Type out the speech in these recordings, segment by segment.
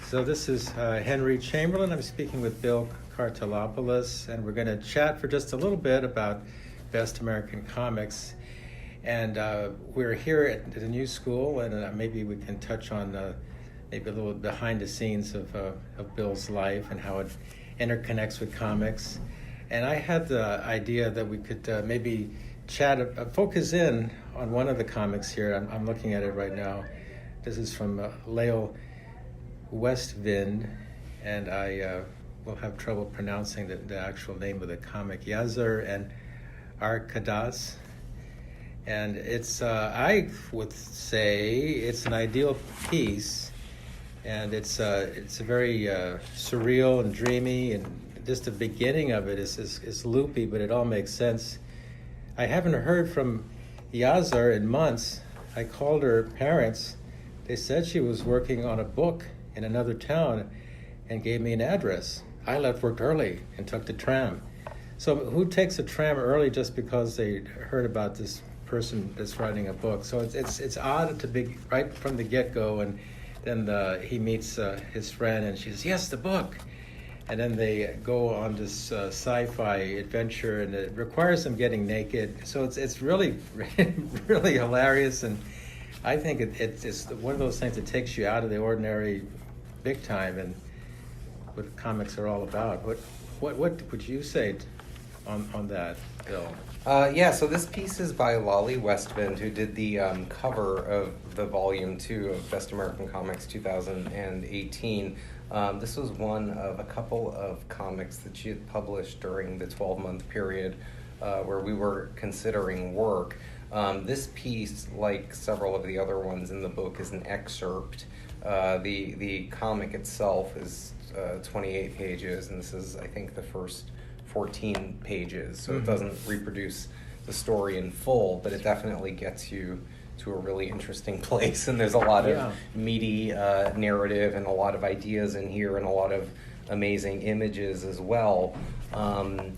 So this is Henry Chamberlain. I'm speaking with Bill Kartalopoulos, and we're going to chat for just a little bit about Best American Comics. And we're here at the new school, and maybe we can touch on maybe a little behind the scenes of Bill's life and how it interconnects with comics. And I had the idea that we could maybe chat, focus in on one of the comics here. I'm looking at it right now. This is from Leo Westwind, and I will have trouble pronouncing the actual name of the comic, Yazar and Arkadas. And it's, I would say, it's an ideal piece, and it's a very surreal and dreamy, and just the beginning of it is loopy, but it all makes sense. I haven't heard from Yazar in months. I called her parents. They said she was working on a book in another town and gave me an address. I left work early and took the tram. So who takes a tram early just because they heard about this person that's writing a book? So it's odd to be right from the get-go, and then he meets his friend and she says, yes, the book. And then they go on this sci-fi adventure, and it requires them getting naked. So it's really, really hilarious, and I think it's one of those things that takes you out of the ordinary big time, and what comics are all about. What would you say on that, Bill? So this piece is by Lolly Westwind, who did the cover of the Volume 2 of Best American Comics 2018. This was one of a couple of comics that she had published during the 12-month period where we were considering work. This piece, like several of the other ones in the book, is an excerpt. The comic itself is 28 pages, and this is, I think, the first 14 pages, so it doesn't reproduce the story in full, but it definitely gets you to a really interesting place, and there's a lot of meaty narrative and a lot of ideas in here and a lot of amazing images as well. I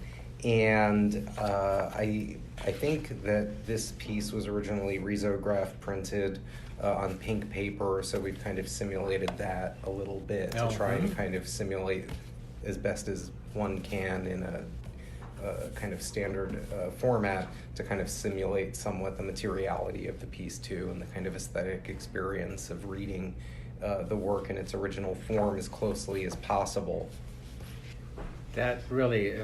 think that this piece was originally risograph printed on pink paper, so we've kind of simulated that a little bit to try and kind of simulate as best as one can in a kind of standard format to kind of simulate somewhat the materiality of the piece too, and the kind of aesthetic experience of reading the work in its original form as closely as possible. That really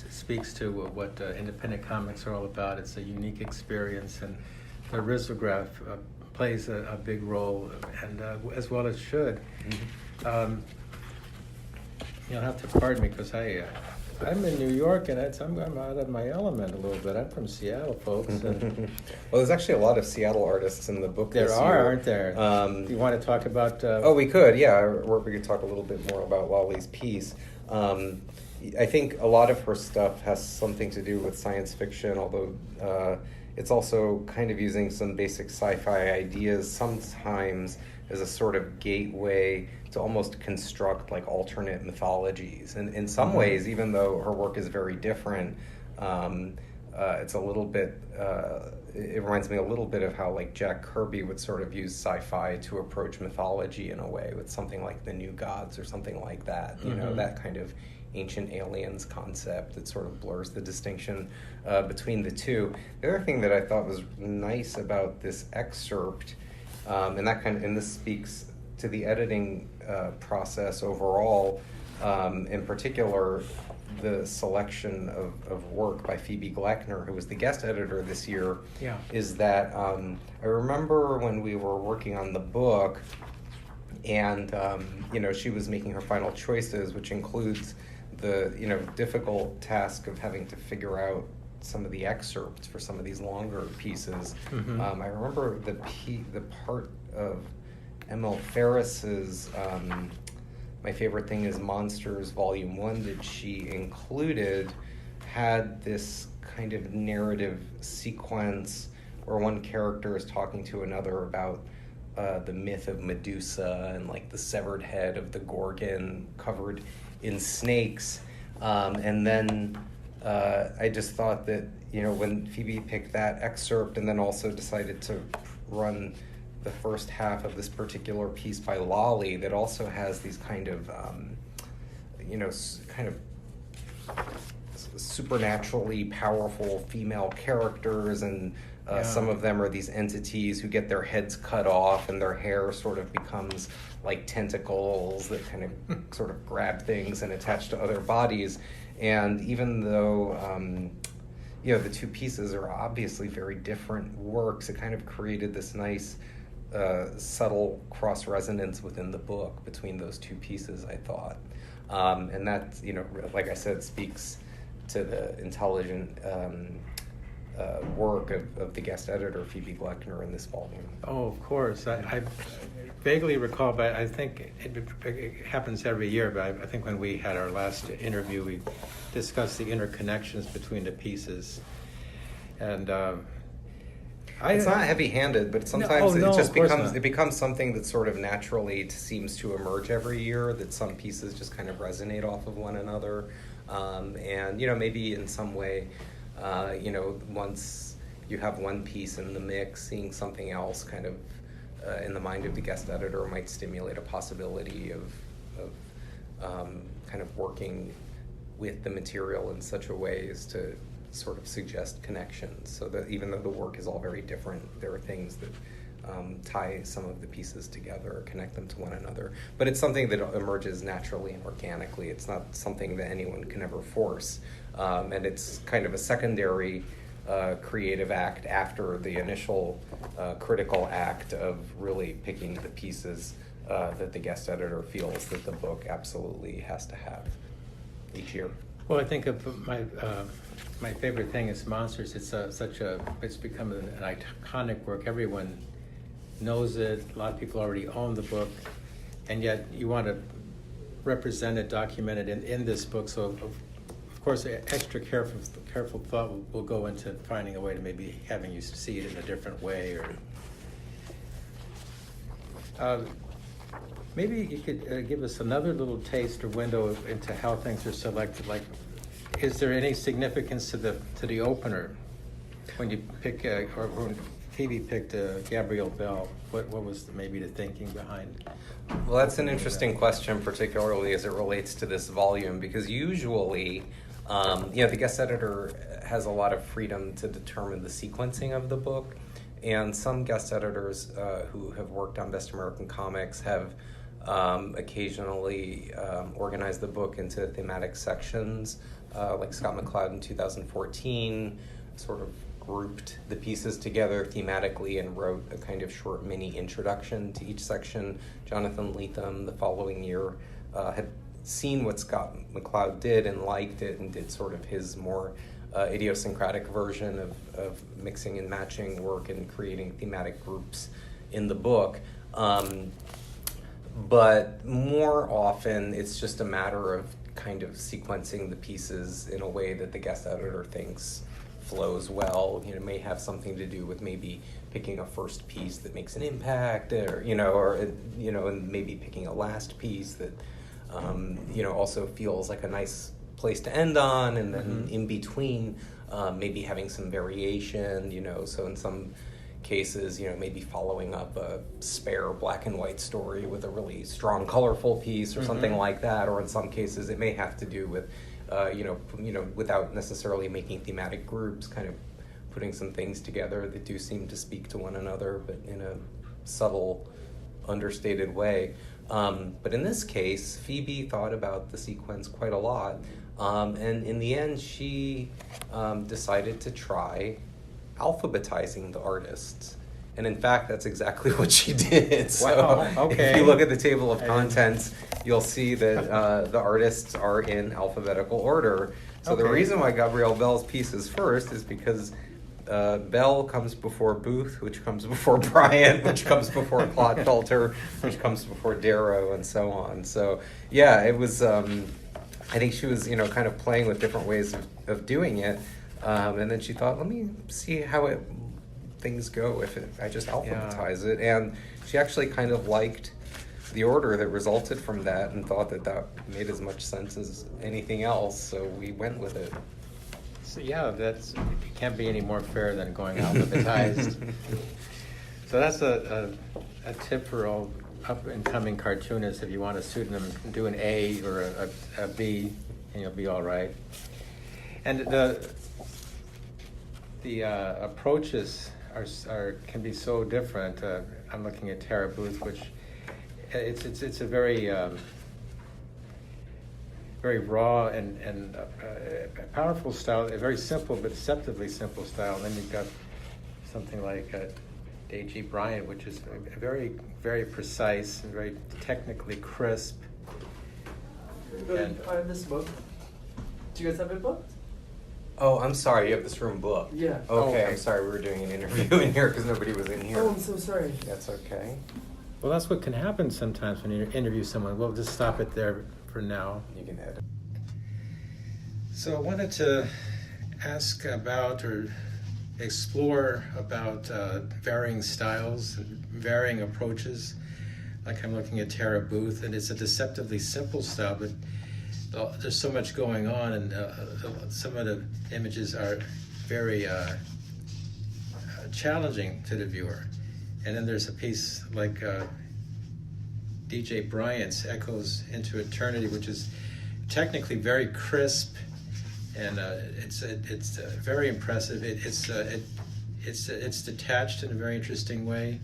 speaks to what independent comics are all about. It's a unique experience, and the risograph plays a big role, and as well as should. Mm-hmm. You'll have to pardon me because I'm in New York, and I'm out of my element a little bit. I'm from Seattle, folks. And well, there's actually a lot of Seattle artists in the book there this are, year. aren't there? You want to talk about... we could, yeah. Or we could talk a little bit more about Lolly's piece. I think a lot of her stuff has something to do with science fiction, although it's also kind of using some basic sci-fi ideas sometimes as a sort of gateway to almost construct like alternate mythologies. And in some ways, even though her work is very different, it's a little bit, it reminds me a little bit of how like Jack Kirby would sort of use sci-fi to approach mythology in a way, with something like the New Gods or something like that, you know, that kind of ancient aliens concept that sort of blurs the distinction between the two. The other thing that I thought was nice about this excerpt, and this speaks to the editing process overall, in particular the selection of work by Phoebe Gleckner, who was the guest editor this year, is that I remember when we were working on the book, and she was making her final choices, which includes the difficult task of having to figure out some of the excerpts for some of these longer pieces. I remember the part of M.L. Ferris's My Favorite Thing is Monsters Volume 1 that she included had this kind of narrative sequence where one character is talking to another about the myth of Medusa and like the severed head of the Gorgon covered in snakes. And then I just thought that, when Phoebe picked that excerpt and then also decided to run the first half of this particular piece by Lolly that also has these kind of, kind of supernaturally powerful female characters, and some of them are these entities who get their heads cut off and their hair sort of becomes like tentacles that kind of sort of grab things and attach to other bodies. And even though the two pieces are obviously very different works, it kind of created this nice subtle cross resonance within the book between those two pieces, I thought. And that, like I said, speaks to the intelligent work of the guest editor, Phoebe Gleckner, in this volume. Oh, of course. I vaguely recall, but I think it happens every year, but I think when we had our last interview, we discussed the interconnections between the pieces. And it's not heavy-handed, but sometimes it just becomes something that sort of naturally seems to emerge every year, that some pieces just kind of resonate off of one another. And maybe in some way, once you have one piece in the mix, seeing something else kind of in the mind of the guest editor might stimulate a possibility of kind of working with the material in such a way as to sort of suggest connections, so that even though the work is all very different, there are things that tie some of the pieces together, connect them to one another. But it's something that emerges naturally and organically. It's not something that anyone can ever force. And it's kind of a secondary creative act after the initial critical act of really picking the pieces that the guest editor feels that the book absolutely has to have each year. Well, I think of my favorite thing is Monsters. It's become an iconic work. Everyone knows it. A lot of people already own the book, and yet you want to represent it, document it in this book. So, of course, extra careful thought will go into finding a way to maybe having you see it in a different way, or maybe you could give us another little taste or window into how things are selected. Like, is there any significance to the opener when you pick or when Phoebe picked Gabrielle Bell? What was maybe the thinking behind? Well, that's an interesting question, particularly as it relates to this volume, because usually, the guest editor has a lot of freedom to determine the sequencing of the book, and some guest editors who have worked on Best American Comics have occasionally organized the book into thematic sections, like Scott McCloud in 2014 sort of grouped the pieces together thematically and wrote a kind of short mini introduction to each section. Jonathan Lethem the following year had seen what Scott McCloud did and liked it, and did sort of his more idiosyncratic version of mixing and matching work and creating thematic groups in the book. But more often, it's just a matter of kind of sequencing the pieces in a way that the guest editor thinks flows well. It may have something to do with maybe picking a first piece that makes an impact, and maybe picking a last piece that, also feels like a nice place to end on, and then in between, maybe having some variation, so in some cases, maybe following up a spare black and white story with a really strong, colorful piece or something like that. Or in some cases, it may have to do with, without necessarily making thematic groups, kind of putting some things together that do seem to speak to one another, but in a subtle, understated way. But in this case, Phoebe thought about the sequence quite a lot. And in the end, she decided to try alphabetizing the artists. And in fact, that's exactly what she did. So wow, okay. If you look at the table of contents, you'll see that the artists are in alphabetical order. So the reason why Gabrielle Bell's piece is first is because Bell comes before Booth, which comes before Bryant, which comes before Clodfelter, which comes before Darrow, and so on. So yeah, it was, I think she was, kind of playing with different ways of doing it. And then she thought, let me see how things go if I just alphabetize it. And she actually kind of liked the order that resulted from that and thought that made as much sense as anything else. So we went with it. So it can't be any more fair than going alphabetized. So that's a tip for all up-and-coming cartoonists. If you want a pseudonym, do an A or a B, and you'll be all right. And the approaches can be so different. I'm looking at Tara Booth, which it's a very very raw and powerful style, a very simple but deceptively simple style. And then you've got something like A.G. Bryant, which is very, very precise and very technically crisp. I have this book. Do you guys have it booked? Oh, I'm sorry. You have this room booked. Yeah. Okay, I'm sorry. We were doing an interview in here because nobody was in here. Oh, I'm so sorry. That's okay. Well, that's what can happen sometimes when you interview someone. We'll just stop it there for now. You can edit. So I wanted to ask about or explore about varying styles and varying approaches. Like I'm looking at Tara Booth, and it's a deceptively simple style, but there's so much going on, and some of the images are very challenging to the viewer. And then there's a piece like D.J. Bryant's Echoes into Eternity, which is technically very crisp, and it's very impressive. It's detached in a very interesting way.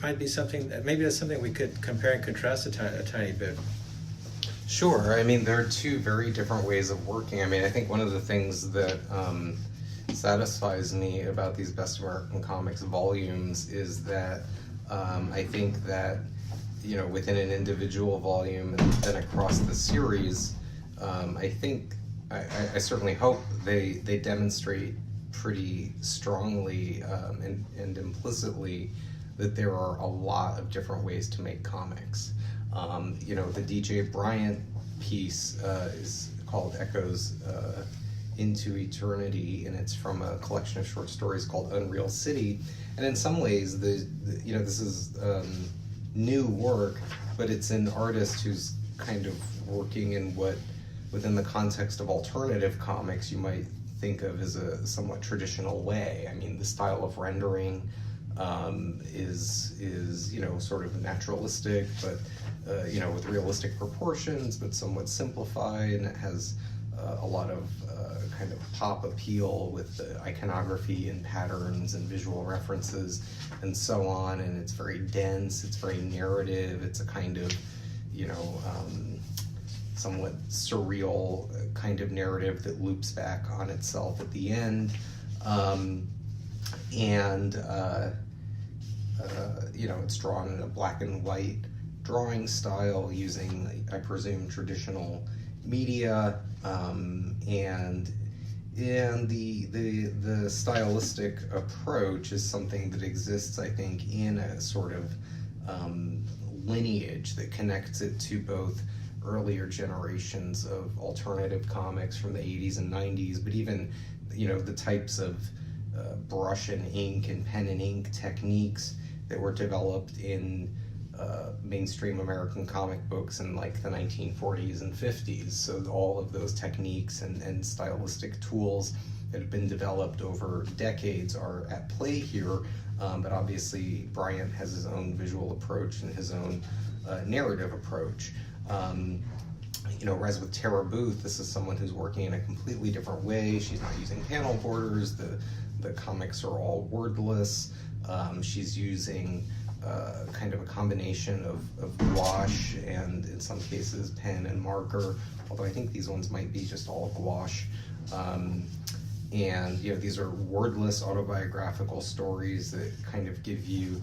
Might be something? Maybe that's something we could compare and contrast a tiny bit. Sure. I mean, there are two very different ways of working. I mean, I think one of the things that satisfies me about these Best American Comics volumes is that I think that, within an individual volume and then across the series, I certainly hope they demonstrate pretty strongly and implicitly that there are a lot of different ways to make comics. The D.J. Bryant piece is called Echoes into Eternity, and it's from a collection of short stories called Unreal City. And in some ways, this is new work, but it's an artist who's kind of working in what, within the context of alternative comics, you might think of as a somewhat traditional way. I mean, the style of rendering is sort of naturalistic, but with realistic proportions, but somewhat simplified, and it has a lot of kind of pop appeal with the iconography and patterns and visual references and so on. And it's very dense, it's very narrative, it's a kind of somewhat surreal kind of narrative that loops back on itself at the end. It's drawn in a black and white drawing style using, I presume, traditional media, and the stylistic approach is something that exists, I think, in a sort of lineage that connects it to both earlier generations of alternative comics from the 80s and 90s, but even the types of brush and ink and pen and ink techniques that were developed in mainstream American comic books in like the 1940s and 50s. So all of those techniques and stylistic tools that have been developed over decades are at play here, but obviously Bryant has his own visual approach and his own narrative approach. Whereas with Tara Booth, this is someone who's working in a completely different way. She's not using panel borders, the comics are all wordless. She's using kind of a combination of gouache and, in some cases, pen and marker, although I think these ones might be just all gouache. These are wordless autobiographical stories that kind of give you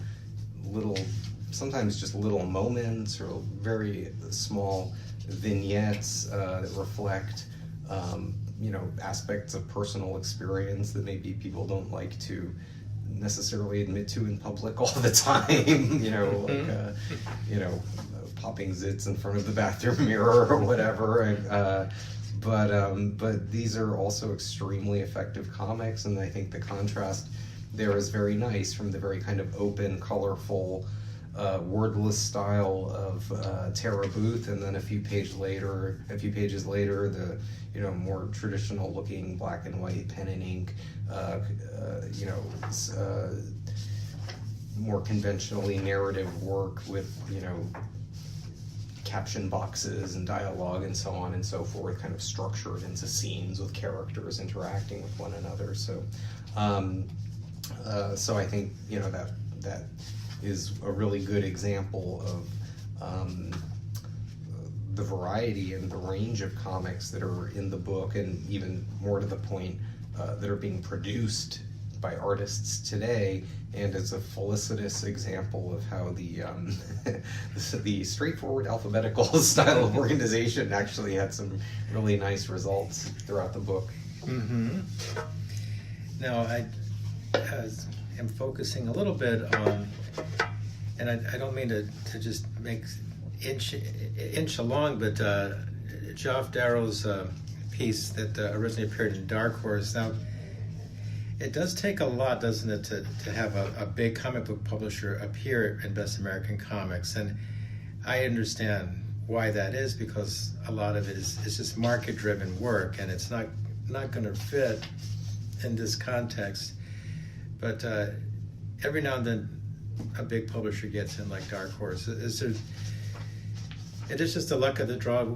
sometimes just little moments or very small vignettes that reflect aspects of personal experience that maybe people don't like to necessarily admit to in public all the time, popping zits in front of the bathroom mirror or whatever. But these are also extremely effective comics, and I think the contrast there is very nice from the very kind of open, colorful, wordless style of Tara Booth, and then a few pages later, the more traditional looking black and white pen and ink, more conventionally narrative work with, caption boxes and dialogue and so on and so forth, kind of structured into scenes with characters interacting with one another. So I think, that is a really good example of the variety and the range of comics that are in the book, and even more to the point, that are being produced by artists today, and it's a felicitous example of how the straightforward alphabetical style of organization actually had some really nice results throughout the book. Mm-hmm. Now, I am focusing a little bit on, and I don't mean to just make inch along, but Geoff Darrow's piece that originally appeared in Dark Horse. Now, it does take a lot, doesn't it, to have a big comic book publisher appear in Best American Comics, and I understand why that is, because a lot of it is just market-driven work, and it's not going to fit in this context. But every now and then, a big publisher gets in, like Dark Horse. It is just the luck of the draw.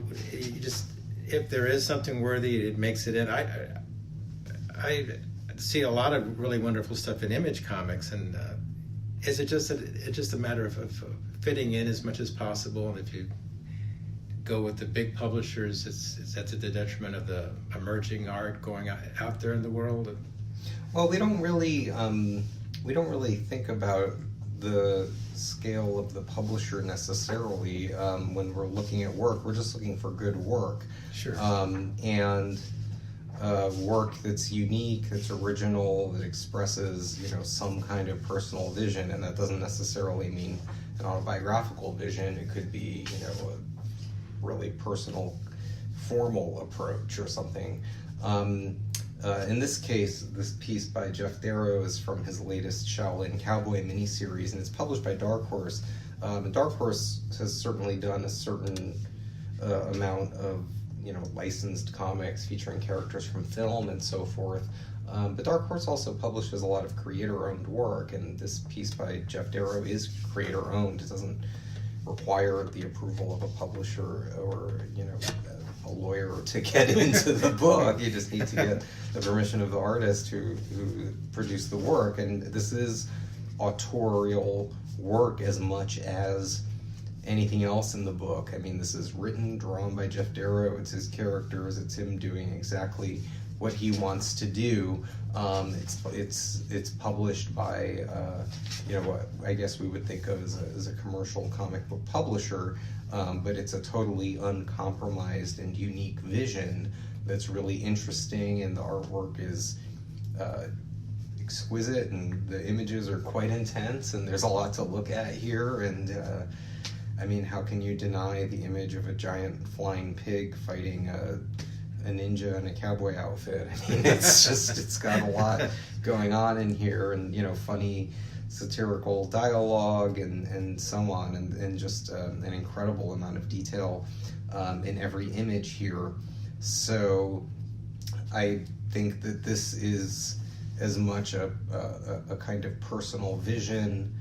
If there is something worthy, it makes it in. I see a lot of really wonderful stuff in Image Comics, and it's just a matter of fitting in as much as possible. And if you go with the big publishers, it's at the detriment of the emerging art going out there in the world. Well, we don't really think about the scale of the publisher necessarily when we're looking at work. We're just looking for good work. Sure. And work that's unique, that's original, that expresses, some kind of personal vision, and that doesn't necessarily mean an autobiographical vision. It could be, a really personal, formal approach or something. In this case, this piece by Geoff Darrow is from his latest Shaolin Cowboy miniseries, and it's published by Dark Horse. And Dark Horse has certainly done a certain amount of licensed comics featuring characters from film and so forth. But Dark Horse also publishes a lot of creator-owned work, and this piece by Geoff Darrow is creator-owned. It doesn't require the approval of a publisher or, a lawyer to get into the book. You just need to get the permission of the artist who produced the work. And this is autorial work as much as anything else in the book. I mean, this is written, drawn by Geoff Darrow. It's his characters. It's him doing exactly what he wants to do. It's published by what I guess we would think of as a commercial comic book publisher, but it's a totally uncompromised and unique vision that's really interesting, and the artwork is exquisite, and the images are quite intense, and there's a lot to look at here. And I mean, how can you deny the image of a giant flying pig fighting a ninja in a cowboy outfit? I mean, it's got a lot going on in here, and funny satirical dialogue and so on, and just an incredible amount of detail in every image here. So I think that this is as much a kind of personal vision,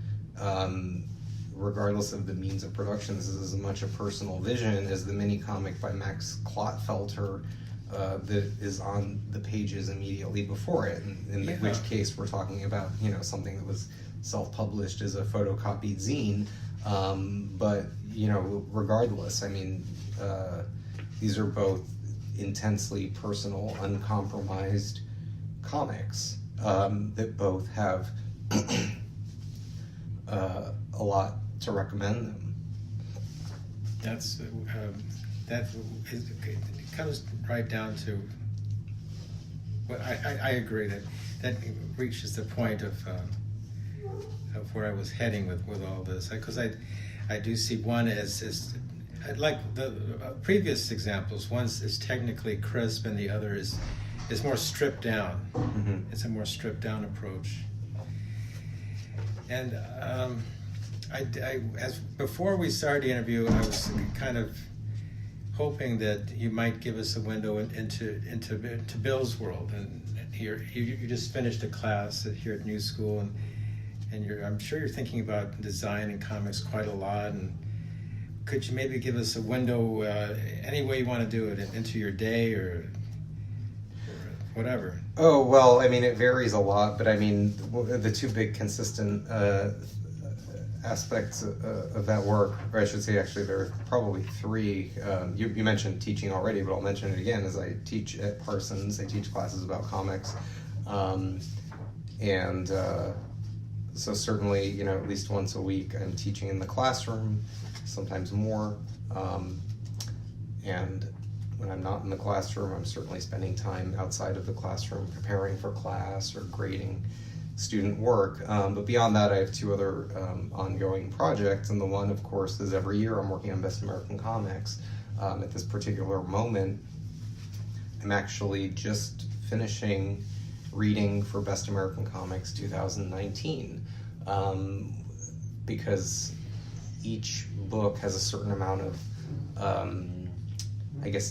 regardless of the means of production. This is as much a personal vision as the mini comic by Max Klottfelter that is on the pages immediately before it, in which case we're talking about something that was self-published as a photocopied zine, but regardless, I mean, these are both intensely personal, uncompromised comics that both have a lot to recommend them. It comes right down to what I agree that reaches the point of where I was heading with all this, because I do see one as like the previous examples. One is technically crisp, and the other is more stripped down. Mm-hmm. It's a more stripped down approach. And as before we started the interview, I was kind of hoping that you might give us a window into Bill's world. And here you just finished a class here at New School, and I'm sure you're thinking about design and comics quite a lot. And could you maybe give us a window, any way you want to do it, into your day or whatever? Oh, well, I mean, it varies a lot, but I mean, the two big consistent aspects of that work, or I should say, actually, there are probably three. You mentioned teaching already, but I'll mention it again, as I teach at Parsons. I teach classes about comics. So certainly, at least once a week, I'm teaching in the classroom, sometimes more. And when I'm not in the classroom, I'm certainly spending time outside of the classroom preparing for class or grading student work. But beyond that, I have two other ongoing projects. And the one, of course, is every year I'm working on Best American Comics. At this particular moment, I'm actually just finishing reading for Best American Comics 2019, because each book has a certain amount of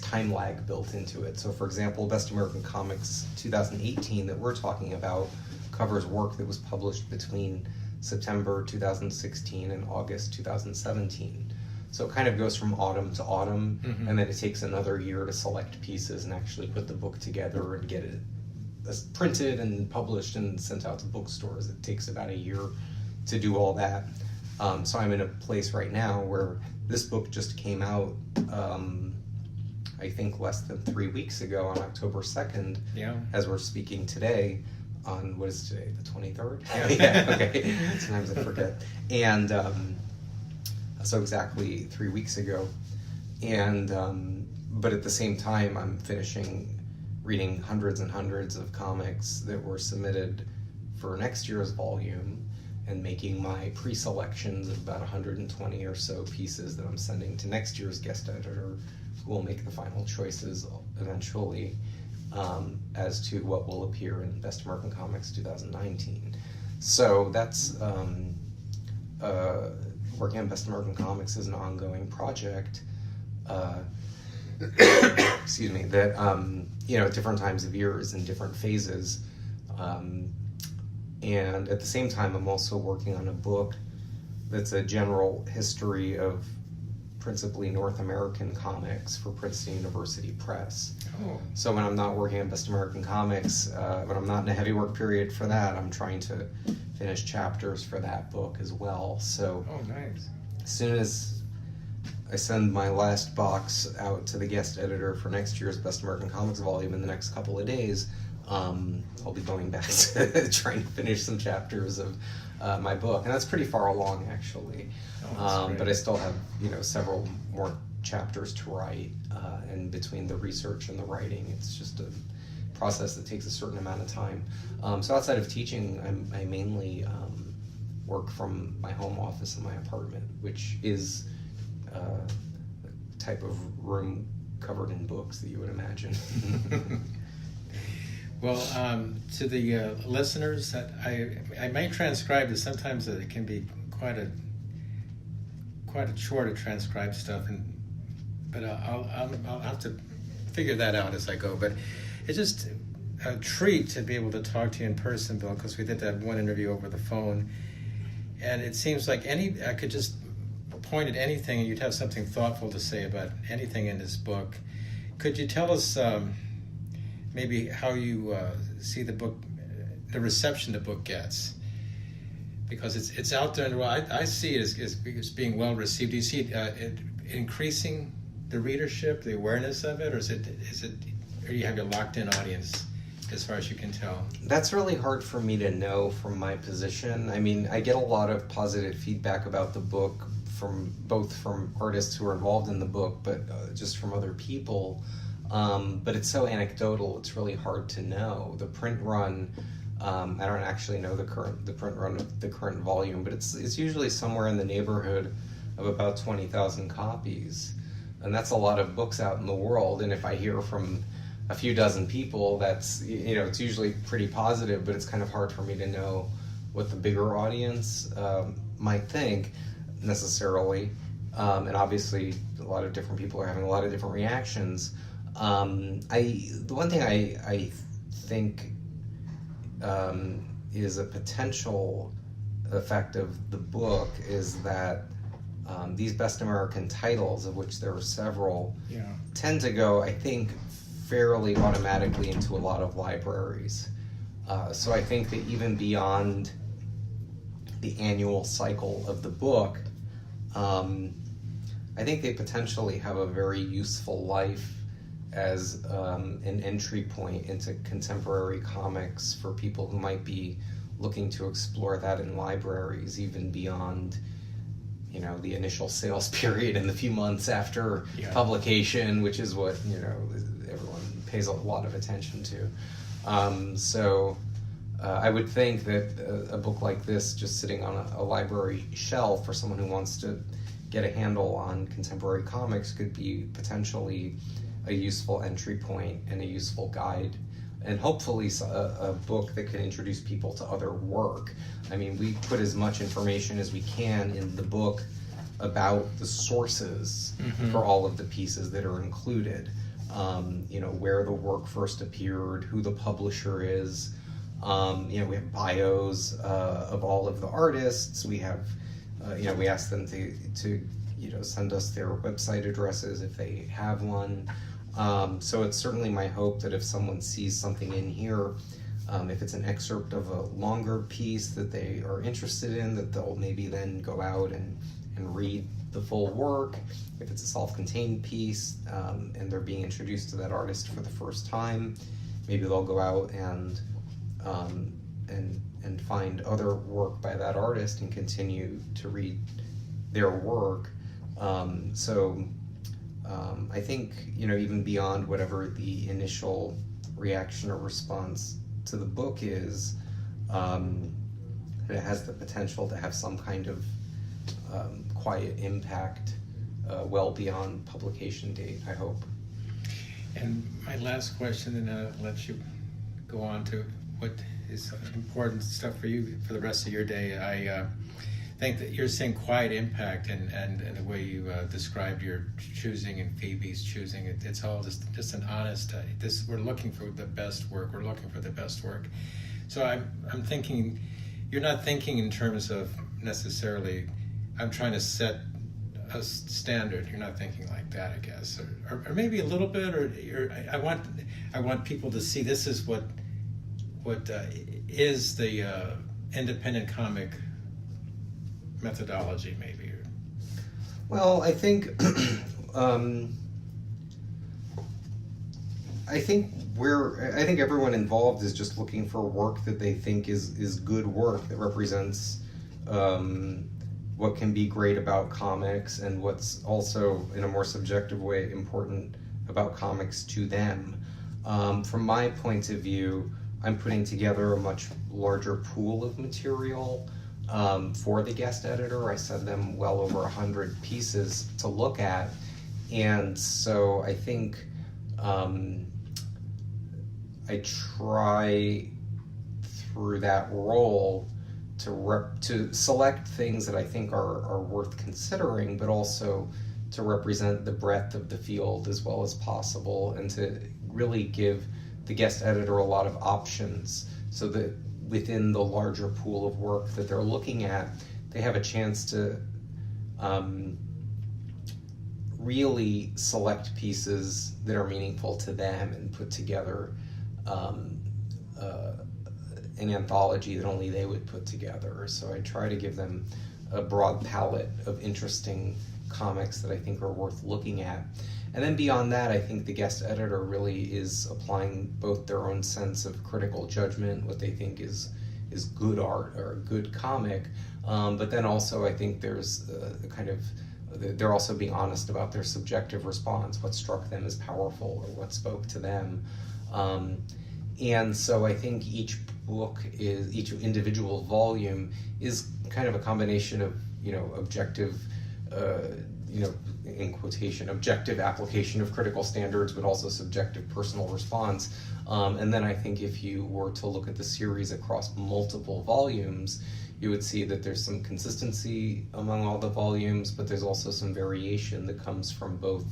time lag built into it. So for example, Best American Comics 2018 that we're talking about covers work that was published between September 2016 and August 2017. So it kind of goes from autumn to autumn, and then it takes another year to select pieces and actually put the book together and get it printed and published and sent out to bookstores. It takes about a year to do all that. So I'm in a place right now where this book just came out, I think less than 3 weeks ago on October 2nd, as we're speaking today on, what is today, the 23rd? Yeah, okay, sometimes I forget. And so exactly 3 weeks ago. And, but at the same time, I'm finishing reading hundreds and hundreds of comics that were submitted for next year's volume and making my pre-selections of about 120 or so pieces that I'm sending to next year's guest editor, who will make the final choices eventually as to what will appear in Best American Comics 2019. So that's working on Best American Comics is an ongoing project. Excuse me, that at different times of years in different phases, and at the same time I'm also working on a book that's a general history of principally North American comics for Princeton University Press. So when I'm not working on Best American Comics, when I'm not in a heavy work period for that, I'm trying to finish chapters for that book as well. So nice. As soon as I send my last box out to the guest editor for next year's Best American Comics volume in the next couple of days, I'll be going back to trying to finish some chapters of my book, and that's pretty far along actually. But I still have several more chapters to write, and between the research and the writing, it's just a process that takes a certain amount of time. So outside of teaching, I mainly work from my home office in my apartment, which is the type of room covered in books that you would imagine. Well, to the listeners, that I may transcribe this. Sometimes it can be quite a chore to transcribe stuff, but I'll have to figure that out as I go. But it's just a treat to be able to talk to you in person, Bill, because we did that one interview over the phone, and it seems like I could just point at anything and you'd have something thoughtful to say about anything in this book. Could you tell us maybe how you see the book, the reception the book gets? Because it's out there, and I see it as being well received. Do you see it increasing the readership, the awareness of it, or is it, or you have your locked-in audience as far as you can tell? That's really hard for me to know from my position. I mean, I get a lot of positive feedback about the book both from artists who are involved in the book, but just from other people. But it's so anecdotal, it's really hard to know. The print run, I don't actually know the print run of the current volume, but it's usually somewhere in the neighborhood of about 20,000 copies. And that's a lot of books out in the world. And if I hear from a few dozen people, that's, it's usually pretty positive, but it's kind of hard for me to know what the bigger audience might think necessarily. And obviously a lot of different people are having a lot of different reactions. The one thing I think is a potential effect of the book is that these Best American titles, of which there are several, tend to go, I think, fairly automatically into a lot of libraries. So I think that even beyond the annual cycle of the book, I think they potentially have a very useful life as an entry point into contemporary comics for people who might be looking to explore that in libraries, even beyond, you know, the initial sales period and the few months after publication, which is what, you know, everyone pays a lot of attention to. I would think that a book like this, just sitting on a library shelf for someone who wants to get a handle on contemporary comics, could be potentially a useful entry point and a useful guide, and hopefully a book that can introduce people to other work. I mean, we put as much information as we can in the book about the sources for all of the pieces that are included. You know, where the work first appeared, who the publisher is. You know, we have bios of all of the artists. We have, you know, we ask them to you know, send us their website addresses if they have one. So it's certainly my hope that if someone sees something in here, if it's an excerpt of a longer piece that they are interested in, that they'll maybe then go out and read the full work. If it's a self-contained piece and they're being introduced to that artist for the first time, maybe they'll go out and find other work by that artist and continue to read their work. I think, you know, even beyond whatever the initial reaction or response to the book is, it has the potential to have some kind of quiet impact well beyond publication date, I hope. And my last question, and I'll let you go on to what is important stuff for you for the rest of your day. I think that you're saying quiet impact, and the way you described your choosing and Phoebe's choosing, it's all just an honest, we're looking for the best work, So I'm thinking, you're not thinking in terms of necessarily, I'm trying to set a standard. You're not thinking like that, I guess, or maybe a little bit, or I want people to see this is what is the independent comic methodology, maybe. Well, I think I think everyone involved is just looking for work that they think is good work that represents what can be great about comics and what's also, in a more subjective way, important about comics to them. From my point of view, I'm putting together a much larger pool of material for the guest editor. I send them well over 100 pieces to look at, and so I think I try through that role to select things that I think are worth considering, but also to represent the breadth of the field as well as possible, and to really give the guest editor a lot of options, so that within the larger pool of work that they're looking at, they have a chance to really select pieces that are meaningful to them and put together an anthology that only they would put together. So I try to give them a broad palette of interesting comics that I think are worth looking at. And then beyond that, I think the guest editor really is applying both their own sense of critical judgment, what they think is good art or a good comic, but then also I think there's they're also being honest about their subjective response, what struck them as powerful or what spoke to them. And so I think each individual volume is kind of a combination of, objective, in quotation, objective application of critical standards, but also subjective personal response. And then I think if you were to look at the series across multiple volumes, you would see that there's some consistency among all the volumes, but there's also some variation that comes from both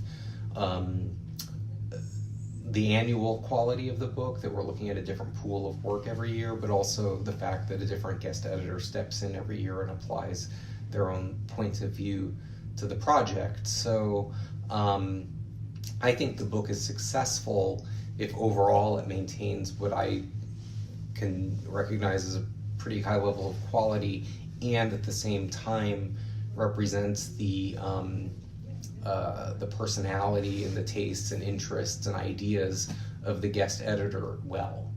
the annual quality of the book, that we're looking at a different pool of work every year, but also the fact that a different guest editor steps in every year and applies their own point of view to the project. So I think the book is successful if overall it maintains what I can recognize as a pretty high level of quality, and at the same time represents the personality and the tastes and interests and ideas of the guest editor well.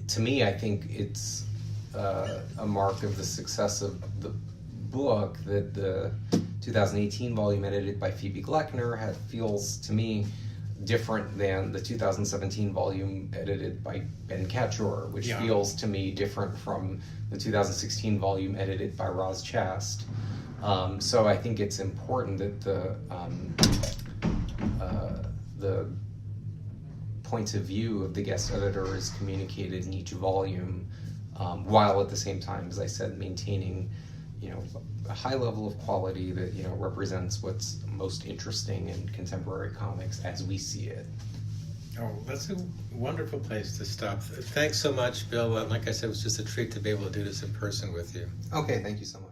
To me, I think it's a mark of the success of the book that the 2018 volume edited by Phoebe Gleckner feels to me different than the 2017 volume edited by Ben Catchor, which feels to me different from the 2016 volume edited by Roz Chast. So I think it's important that the point of view of the guest editor is communicated in each volume, while at the same time, as I said, maintaining a high level of quality that represents what's most interesting in contemporary comics as we see it. Oh, that's a wonderful place to stop. Thanks so much, Bill. Like I said, it was just a treat to be able to do this in person with you. Okay, thank you so much.